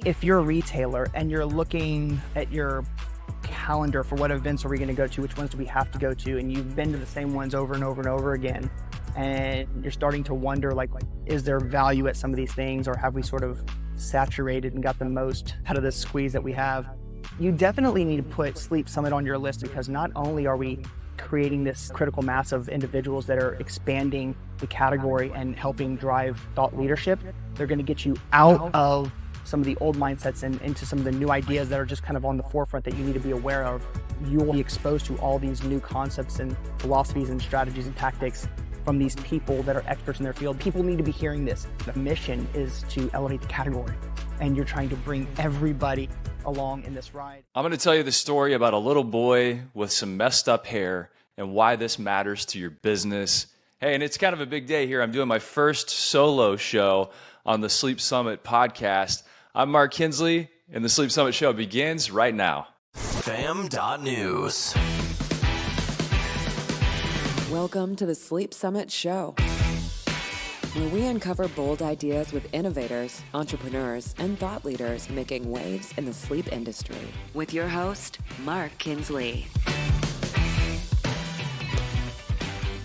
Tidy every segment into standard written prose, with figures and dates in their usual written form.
If you're a retailer and you're looking at your calendar for what events are we going to go to, which ones do we have to go to, and you've been to the same ones over and over and over again, and you're starting to wonder, like is there value at some of these things, or have we sort of saturated and got the most out of this squeeze that we have? You definitely need to put Sleep Summit on your list, because not only are we creating this critical mass of individuals that are expanding the category and helping drive thought leadership, they're going to get you out of some of the old mindsets and into some of the new ideas that are just kind of on the forefront that you need to be aware of. You'll be exposed to all these new concepts and philosophies and strategies and tactics from these people that are experts in their field. People need to be hearing this. The mission is to elevate the category, and you're trying to bring everybody along in this ride. I'm going to tell you the story about a little boy with some messed up hair and why this matters to your business. Hey, and it's kind of a big day here. I'm doing my first solo show on the Sleep Summit podcast. I'm Mark Kinsley, and the Sleep Summit show begins right now. Fam.news. Welcome to the Sleep Summit show, where we uncover bold ideas with innovators, entrepreneurs, and thought leaders making waves in the sleep industry. With your host, Mark Kinsley.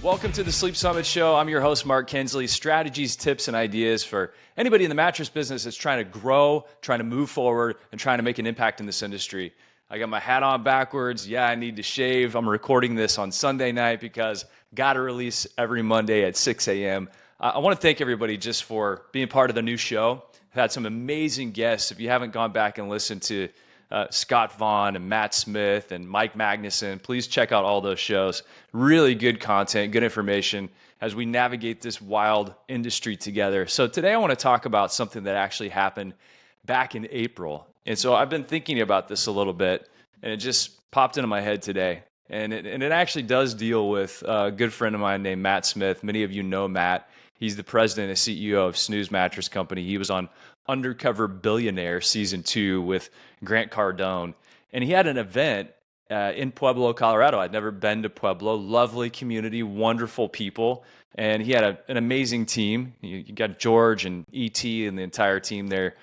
Welcome to the Sleep Summit show. I'm your host, Mark Kinsley. Strategies, tips, and ideas for anybody in the mattress business that's trying to grow, trying to move forward, and trying to make an impact in this industry. I got my hat on backwards. Yeah, I need to shave. I'm recording this on Sunday night because got to release every Monday at 6 a.m. I want to thank everybody just for being part of the new show. I've had some amazing guests. If you haven't gone back and listened to Scott Vaughn and Matt Smith and Mike Magnuson, please check out all those shows. Really good content, good information as we navigate this wild industry together. So today I want to talk about something that actually happened back in April. And so I've been thinking about this a little bit, and it just popped into my head today. And it actually does deal with a good friend of mine named Matt Smith. Many of you know Matt. He's the president and CEO of Snooze Mattress Company. He was on Undercover Billionaire Season 2 with Grant Cardone. And he had an event in Pueblo, Colorado. I'd never been to Pueblo. Lovely community, wonderful people. And he had an amazing team. You got George and E.T. and the entire team there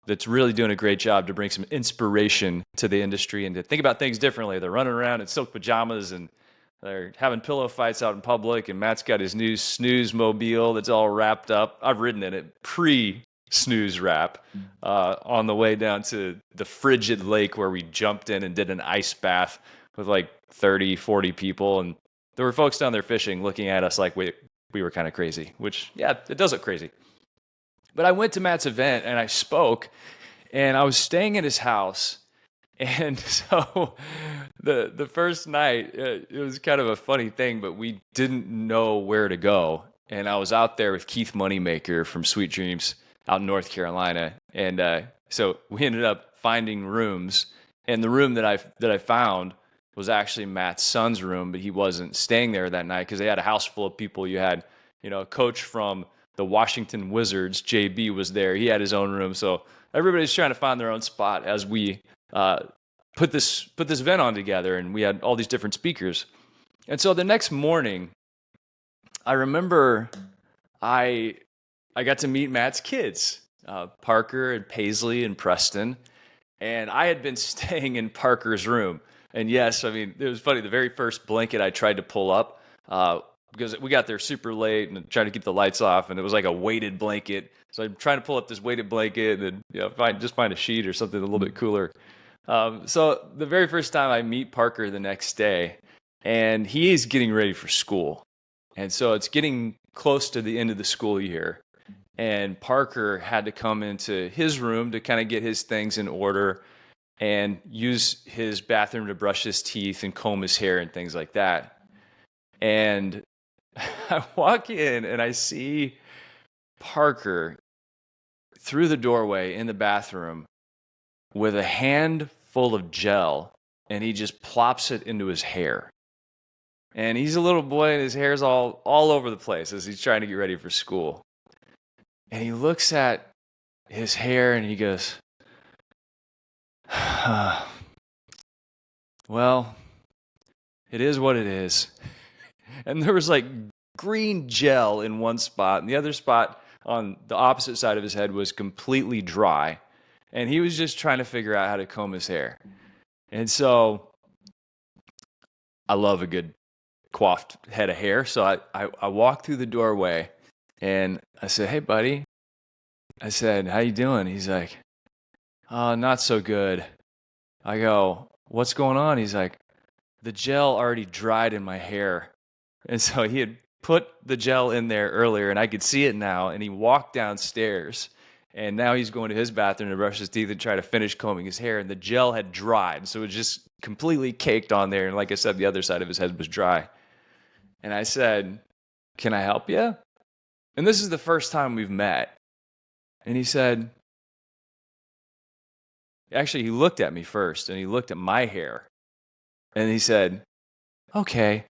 that's really doing a great job to bring some inspiration to the industry and to think about things differently. They're running around in silk pajamas and they're having pillow fights out in public, and Matt's got his new snooze mobile that's all wrapped up. I've ridden in it pre-snooze wrap on the way down to the frigid lake where we jumped in and did an ice bath with like 30, 40 people. And there were folks down there fishing looking at us like we were kind of crazy, which, yeah, it does look crazy. But I went to Matt's event and I spoke, and I was staying at his house. And so the first night, it was kind of a funny thing, but we didn't know where to go. And I was out there with Keith Moneymaker from Sweet Dreams out in North Carolina. And so we ended up finding rooms. And the room that I found was actually Matt's son's room, but he wasn't staying there that night because they had a house full of people. You had, a coach from the Washington Wizards, JB, was there. He had his own room. So everybody's trying to find their own spot as we put this event on together, and we had all these different speakers. And so the next morning, I remember I got to meet Matt's kids, Parker and Paisley and Preston, and I had been staying in Parker's room. And yes, I mean, it was funny. The very first blanket I tried to pull up, because we got there super late and tried to keep the lights off, and it was like a weighted blanket. So I'm trying to pull up this weighted blanket and find a sheet or something a little bit cooler. So the very first time I meet Parker the next day, and he is getting ready for school. And so it's getting close to the end of the school year. And Parker had to come into his room to kind of get his things in order and use his bathroom to brush his teeth and comb his hair and things like that. And I walk in and I see Parker through the doorway in the bathroom with a hand full of gel, and he just plops it into his hair. And he's a little boy and his hair's all over the place as he's trying to get ready for school. And he looks at his hair and he goes, well, it is what it is. And there was like green gel in one spot, and the other spot on the opposite side of his head was completely dry. And he was just trying to figure out how to comb his hair. And so I love a good coiffed head of hair. So I walked through the doorway and I said, "Hey, buddy." I said, "How you doing?" He's like, "Oh, not so good." I go, "What's going on?" He's like, "The gel already dried in my hair." And so he had put the gel in there earlier and I could see it now. And he walked downstairs and now he's going to his bathroom to brush his teeth and try to finish combing his hair. And the gel had dried. So it was just completely caked on there. And like I said, the other side of his head was dry. And I said, "Can I help you?" And this is the first time we've met. And he said, actually, he looked at me first and he looked at my hair. And he said, "Okay,"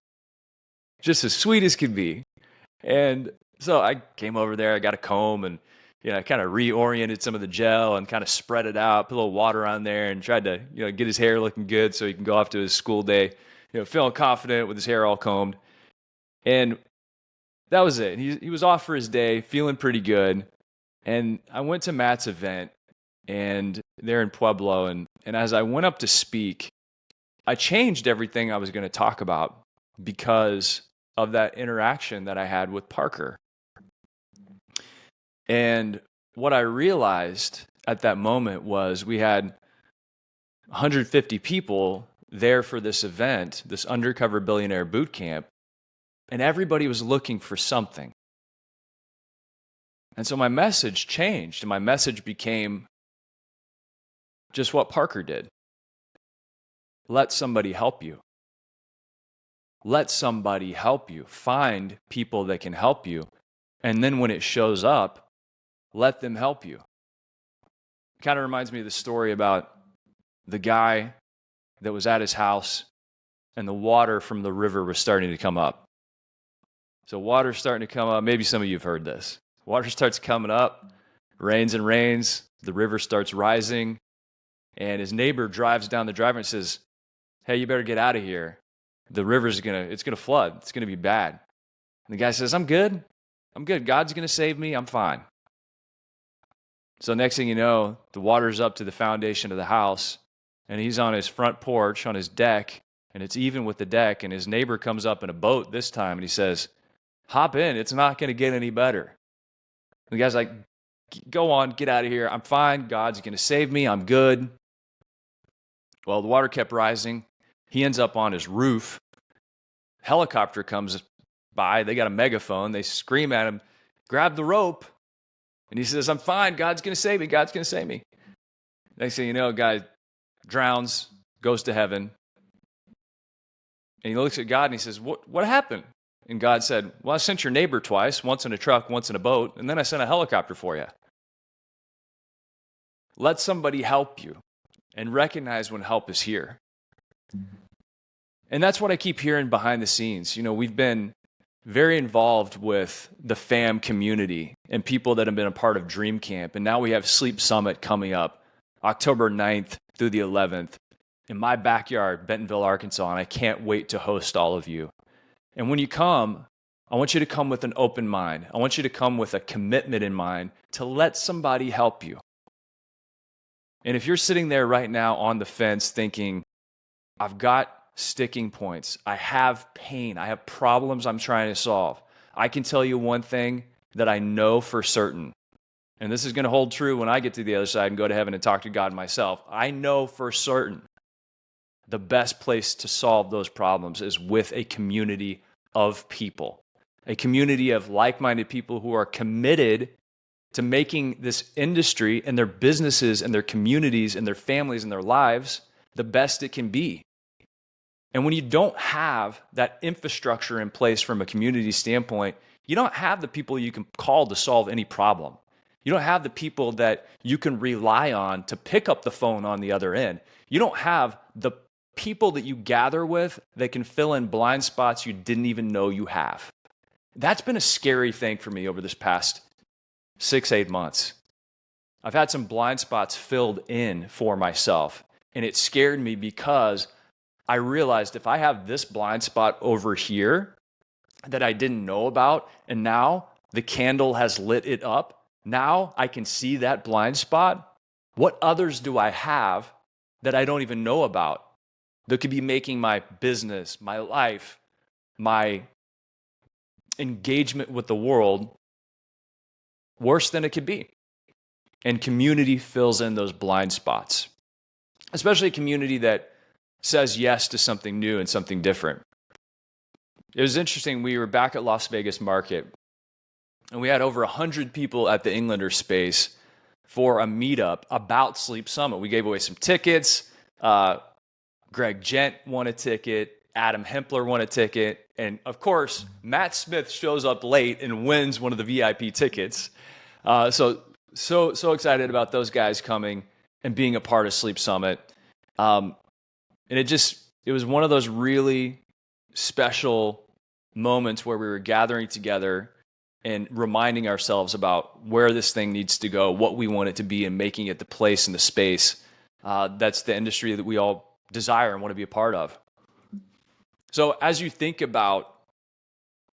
just as sweet as could be. And so I came over there, I got a comb and, I kind of reoriented some of the gel and kind of spread it out, put a little water on there and tried to, get his hair looking good so he can go off to his school day, feeling confident with his hair all combed. And that was it. He was off for his day, feeling pretty good. And I went to Matt's event and they're in Pueblo. And as I went up to speak, I changed everything I was going to talk about because of that interaction that I had with Parker. And what I realized at that moment was we had 150 people there for this event, this undercover billionaire boot camp, and everybody was looking for something. And so my message changed, and my message became just what Parker did. Let somebody help you. Let somebody help you. Find people that can help you. And then when it shows up, let them help you. It kind of reminds me of the story about the guy that was at his house and the water from the river was starting to come up. So water's starting to come up. Maybe some of you have heard this. Water starts coming up, rains and rains. The river starts rising. And his neighbor drives down the driveway and says, "Hey, you better get out of here. The river's it's gonna flood. It's gonna be bad." And the guy says, I'm good. God's gonna save me. I'm fine." So next thing you know, the water's up to the foundation of the house, and he's on his front porch, on his deck, and it's even with the deck, and his neighbor comes up in a boat this time, and he says, "Hop in. It's not gonna get any better." And the guy's like, "Go on, get out of here. I'm fine. God's gonna save me. I'm good." Well, the water kept rising. He ends up on his roof. Helicopter comes by. They got a megaphone. They scream at him, "Grab the rope." And he says, "I'm fine. God's going to save me. God's going to save me." Next thing you know, a guy drowns, goes to heaven. And he looks at God and he says, What happened? And God said, "Well, I sent your neighbor twice, once in a truck, once in a boat, and then I sent a helicopter for you." Let somebody help you and recognize when help is here. And that's what I keep hearing behind the scenes. We've been very involved with the FAM community and people that have been a part of Dream Camp. And now we have Sleep Summit coming up October 9th through the 11th in my backyard, Bentonville, Arkansas. And I can't wait to host all of you. And when you come, I want you to come with an open mind. I want you to come with a commitment in mind to let somebody help you. And if you're sitting there right now on the fence thinking, I've got sticking points, I have pain, I have problems I'm trying to solve, I can tell you one thing that I know for certain, and this is going to hold true when I get to the other side and go to heaven and talk to God myself. I know for certain the best place to solve those problems is with a community of people, a community of like-minded people who are committed to making this industry and their businesses and their communities and their families and their lives the best it can be. And when you don't have that infrastructure in place from a community standpoint, you don't have the people you can call to solve any problem. You don't have the people that you can rely on to pick up the phone on the other end. You don't have the people that you gather with that can fill in blind spots you didn't even know you have. That's been a scary thing for me over this past 6-8 months. I've had some blind spots filled in for myself, and it scared me because I realized if I have this blind spot over here that I didn't know about, and now the candle has lit it up, now I can see that blind spot, What others do I have that I don't even know about that could be making my business, my life, my engagement with the world worse than it could be? And community fills in those blind spots, especially a community that says yes to something new and something different. It was interesting. We were back at Las Vegas Market, and we had over 100 people at the Englander space for a meetup about Sleep Summit. We gave away some tickets. Greg Gent won a ticket. Adam Hempler won a ticket. And of course, Matt Smith shows up late and wins one of the VIP tickets. So excited about those guys coming and being a part of Sleep Summit. And it was one of those really special moments where we were gathering together and reminding ourselves about where this thing needs to go, what we want it to be, and making it the place and the space that's the industry that we all desire and want to be a part of. So as you think about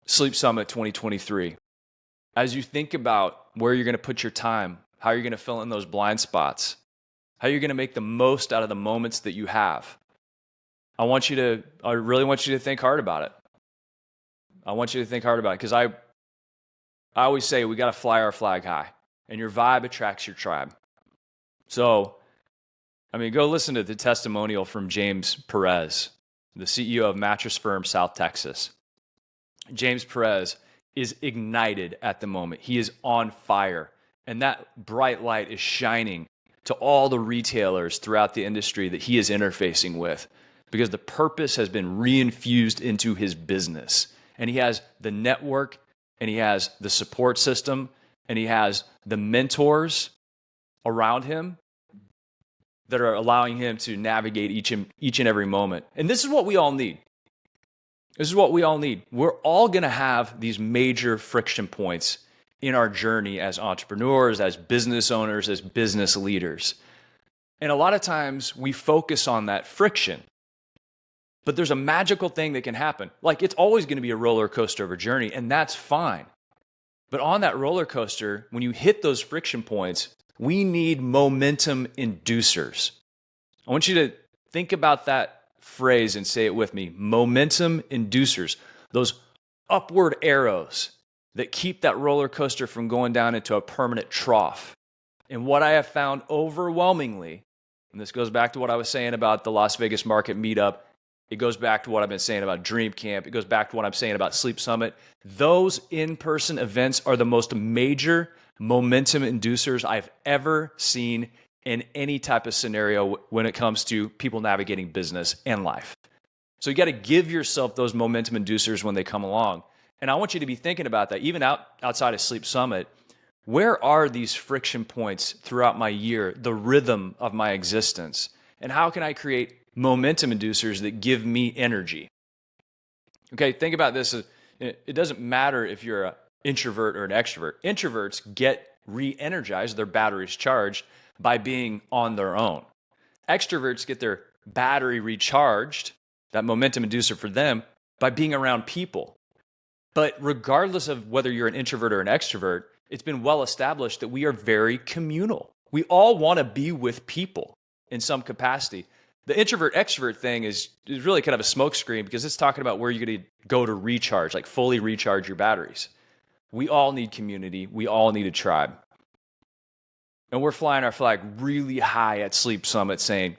Sleep Summit 2023, as you think about where you're going to put your time, how you're going to fill in those blind spots, how you're going to make the most out of the moments that you have, I really want you to think hard about it. I want you to think hard about it, because I always say we got to fly our flag high, and your vibe attracts your tribe. So, go listen to the testimonial from James Perez, the CEO of mattress firm South Texas. James Perez is ignited at the moment. He is on fire, and that bright light is shining to all the retailers throughout the industry that he is interfacing with, because the purpose has been reinfused into his business. And he has the network, and he has the support system, and he has the mentors around him that are allowing him to navigate each and every moment. And this is what we all need. This is what we all need. We're all going to have these major friction points in our journey as entrepreneurs, as business owners, as business leaders. And a lot of times we focus on that friction. But there's a magical thing that can happen. Like, it's always going to be a roller coaster of a journey, and that's fine. But on that roller coaster, when you hit those friction points, we need momentum inducers. I want you to think about that phrase and say it with me. Momentum inducers. Those upward arrows that keep that roller coaster from going down into a permanent trough. And what I have found overwhelmingly, and this goes back to what I was saying about the Las Vegas Market meetup, it goes back to what I've been saying about Dream Camp. It goes back to what I'm saying about Sleep Summit. Those in-person events are the most major momentum inducers I've ever seen in any type of scenario when it comes to people navigating business and life. So you got to give yourself those momentum inducers when they come along. And I want you to be thinking about that, even outside of Sleep Summit. Where are these friction points throughout my year, the rhythm of my existence? And how can I create momentum inducers that give me energy? Okay, think about this. It doesn't matter if you're an introvert or an extrovert. Introverts get re-energized, their batteries charged, by being on their own. Extroverts get their battery recharged, that momentum inducer for them, by being around people. But regardless of whether you're an introvert or an extrovert, it's been well established that we are very communal. We all want to be with people in some capacity. The introvert-extrovert thing is really kind of a smokescreen, because it's talking about where you're going to go to recharge, like fully recharge your batteries. We all need community. We all need a tribe. And we're flying our flag really high at Sleep Summit, saying,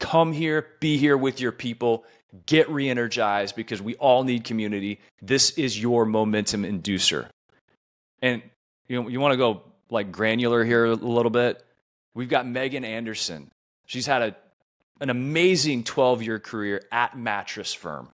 come here, be here with your people, get re-energized, because we all need community. This is your momentum inducer. And you want to go like granular here a little bit? We've got Megan Anderson. She's had an amazing 12-year career at Mattress Firm.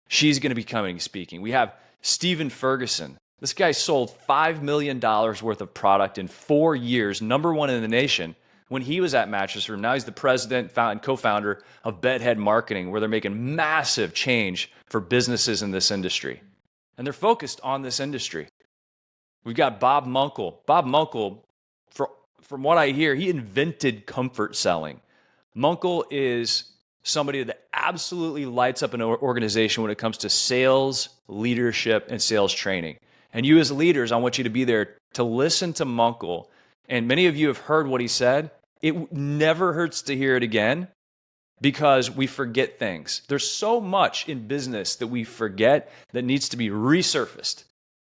She's going to be coming and speaking. We have Stephen Ferguson. This guy sold $5 million worth of product in 4 years, #1 in the nation, when he was at Mattress Firm. Now he's the president and co-founder of Bedhead Marketing, where they're making massive change for businesses in this industry. And they're focused on this industry. We've got Bob Munkle. Bob Munkle, from what I hear, he invented comfort selling. Munkle is somebody that absolutely lights up an organization when it comes to sales, leadership, and sales training. And you as leaders, I want you to be there to listen to Munkle. And many of you have heard what he said. it never hurts to hear it again because we forget things. There's so much in business that we forget that needs to be resurfaced.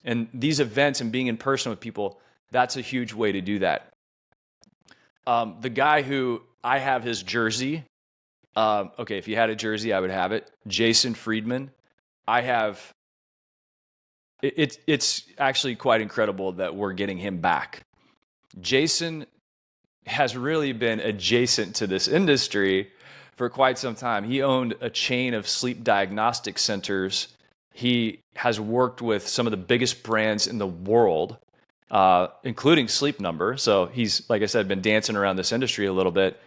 And these events and being in person with people, that's a huge way to do that. The guy who I have his jersey, okay, if you had a jersey, I would have it. Jason Friedman. It's actually quite incredible that we're getting him back. Jason has really been adjacent to this industry for quite some time. He owned a chain of sleep diagnostic centers. He has worked with some of the biggest brands in the world, including Sleep Number. So he's, like I said, been dancing around this industry a little bit.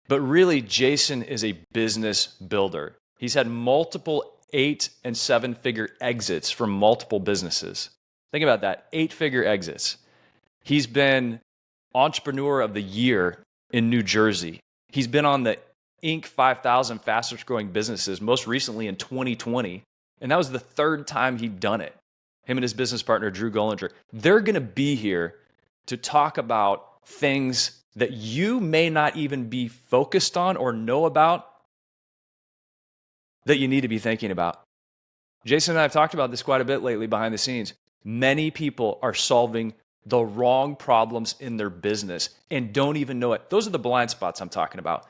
But really, Jason is a business builder. He's had multiple 8- and 7-figure exits from multiple businesses. Think about that, 8-figure exits. He's been Entrepreneur of the Year in New Jersey. He's been on the Inc. 5000 fastest growing businesses, most recently in 2020. And that was the third time he'd done it. Him and his business partner, Drew Gollinger. They're going to be here to talk about things that you may not even be focused on or know about that you need to be thinking about. Jason and I have talked about this quite a bit lately behind the scenes. Many people are solving the wrong problems in their business and don't even know it. Those are the blind spots I'm talking about.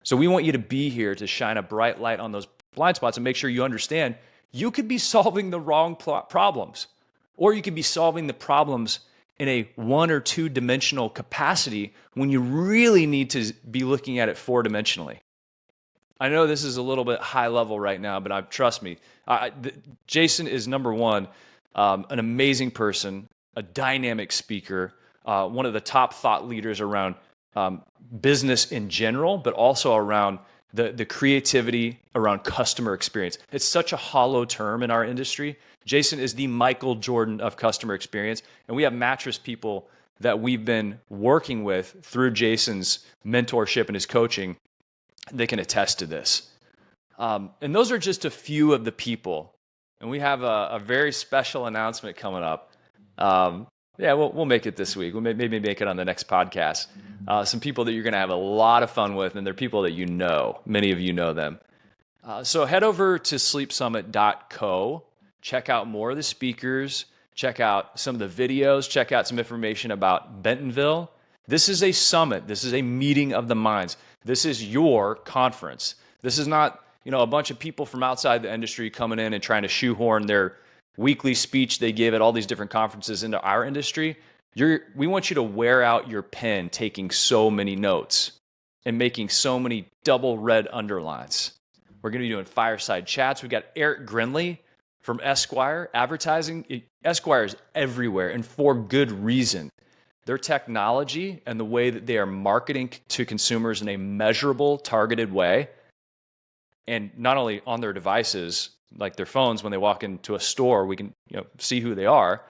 So we want you to be here to shine a bright light on those blind spots and make sure you understand you could be solving the wrong problems, or you could be solving the problems in a 1 or 2 dimensional capacity when you really need to be looking at it 4-dimensionally. I know this is a little bit high level right now, but trust me, Jason is number one, an amazing person, a dynamic speaker, one of the top thought leaders around business in general, but also around the creativity around customer experience. It's such a hollow term in our industry. Jason is the Michael Jordan of customer experience, and we have mattress people that we've been working with through Jason's mentorship and his coaching. They can attest to this. And those are just a few of the people. And we have a very special announcement coming up. We'll make it this week. We'll maybe make it on the next podcast. Some people that you're going to have a lot of fun with, and they're people that you know. Many of you know them. So head over to sleepsummit.co. Check out more of the speakers. Check out some of the videos. Check out some information about Bentonville. This is a summit. This is a meeting of the minds. This is your conference. This is not, a bunch of people from outside the industry coming in and trying to shoehorn their weekly speech they give at all these different conferences into our industry. We want you to wear out your pen taking so many notes and making so many double red underlines. We're going to be doing fireside chats. We've got Eric Grinley from Esquire Advertising. Esquire is everywhere, and for good reason. Their technology and the way that they are marketing to consumers in a measurable, targeted way, and not only on their devices, like their phones, when they walk into a store, we can see who they are,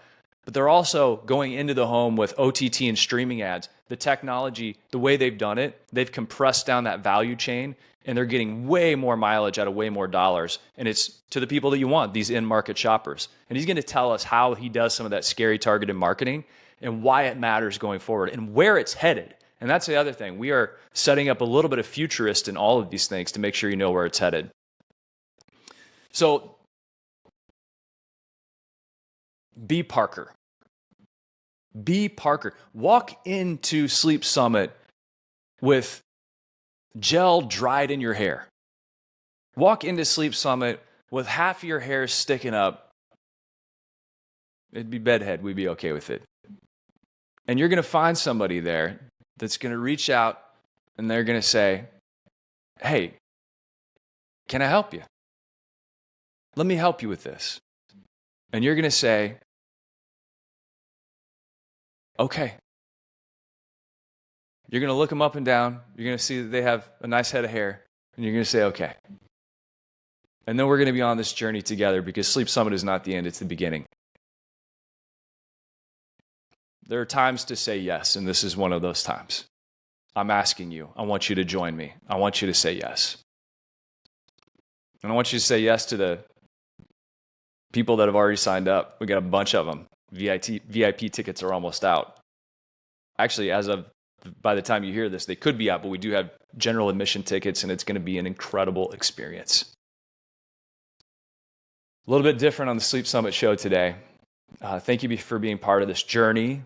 but they're also going into the home with OTT and streaming ads. The technology, the way they've done it, they've compressed down that value chain, and they're getting way more mileage out of way more dollars. And it's to the people that you want, these in-market shoppers. And he's going to tell us how he does some of that scary targeted marketing and why it matters going forward and where it's headed. And that's the other thing. We are setting up a little bit of futurist in all of these things to make sure you know where it's headed. So be Parker. Be Parker. Walk into Sleep Summit with gel dried in your hair. Walk into Sleep Summit with half your hair sticking up. It'd be bedhead. We'd be okay with it. And you're going to find somebody there that's going to reach out and they're going to say, hey, can I help you? Let me help you with this. And you're going to say, okay. You're going to look them up and down. You're going to see that they have a nice head of hair. And you're going to say, okay. And then we're going to be on this journey together because Sleep Summit is not the end, it's the beginning. There are times to say yes, and this is one of those times. I'm asking you. I want you to join me. I want you to say yes. And I want you to say yes to the people that have already signed up. We got a bunch of them. VIP tickets are almost out. Actually, as of by the time you hear this, they could be out, but we do have general admission tickets, and it's going to be an incredible experience. A little bit different on the Sleep Summit show today. Thank you for being part of this journey.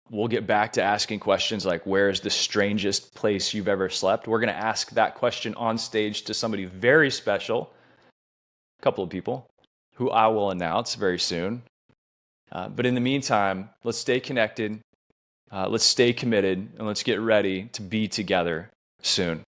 We'll get back to asking questions like, where is the strangest place you've ever slept? We're going to ask that question on stage to somebody very special, a couple of people, who I will announce very soon. But in the meantime, let's stay connected, let's stay committed, and let's get ready to be together soon.